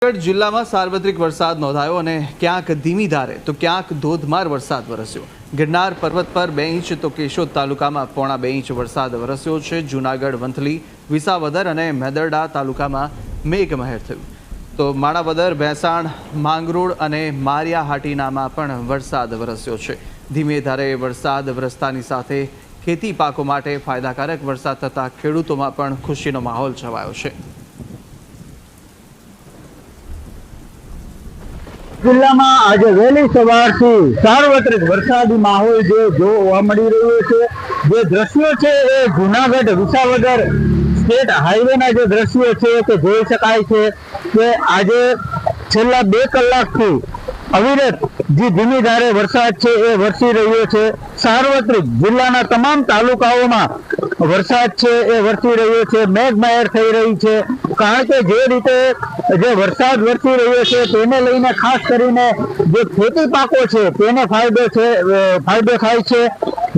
જૂનાગઢ જિલ્લામાં સાર્વત્રિક વરસાદ નોંધાયો અને ક્યાંક ધીમી ધારે તો ક્યાંક ધોધમાર વરસાદ વરસ્યો। ગિરનાર પર્વત પર 2 ઇંચ તો કેશોદ તાલુકામાં 1.5 ઇંચ વરસાદ વરસ્યો છે। જૂનાગઢ, વંથલી, વિસાવદર અને મેદરડા તાલુકામાં મેઘમહેર થયું તો માણાવદર, ભેંસાણ, માંગરોળ અને મારિયાહાટીનામાં પણ વરસાદ વરસ્યો છે। ધીમે ધારે વરસાદ વરસતાની સાથે ખેતી પાકો માટે ફાયદાકારક વરસાદ થતાં ખેડૂતોમાં પણ ખુશીનો માહોલ છવાયો છે। જિલ્લામાં આજે વહેલી સવારથી સાર્વત્રિક વરસાદી માહોલ જે જોવા મળી રહ્યો છે। જે દ્રશ્યો છે એ જૂનાગઢ વિસાવદર સ્ટેટ હાઈવેના જે દ્રશ્યો છે તે જોઈ શકાય છે કે આજે છેલ્લા 2 કલાકથી અવિરત જે ધીમી ધારે વરસાદ છે એ વરસી રહ્યો છે। સાર્વત્રિક જિલ્લાના તમામ તાલુકાઓમાં વરસાદ છે એ વરસી રહ્યો છે, મેઘમહેર થઈ રહી છે। કારણ કે જે રીતે જે વરસાદ વરસી રહ્યો છે તેને લઈને ખાસ કરીને જે ખેતી પાકો છે તેને ફાયદો થાય છે।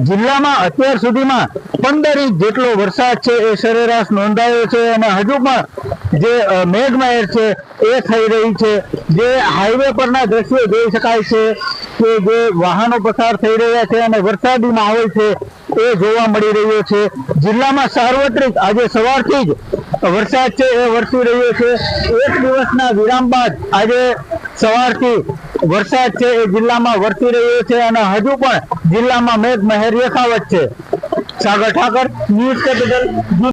જિલ્લામાં અત્યાર સુધીમાં 15 ઇંચ જેટલો વરસાદ છે એ સરેરાશ નોંધાયો છે અને હજુ પણ જે મેઘમહેર છે એ થઈ રહી છે। જે હાઈવે પરના દ્રશ્યો જોઈ શકાય છે કે જે વાહનો પસાર થઈ રહ્યા છે અને વરસાદી માહોલ છે એ જોવા મળી રહ્યો છે। જિલ્લામાં સાર્વત્રિક આજે સવારથી જ વરસાદ છે એ વરસી રહ્યો છે। 1 દિવસના વિરામ બાદ આજે સવારથી વરસાદ છે એ જિલ્લામાં વરસી રહ્યો છે અને હજુ પણ જિલ્લામાં મેઘમહેર યથાવત છે। સાગર ઠાકર, ન્યૂઝ કેપિટલ।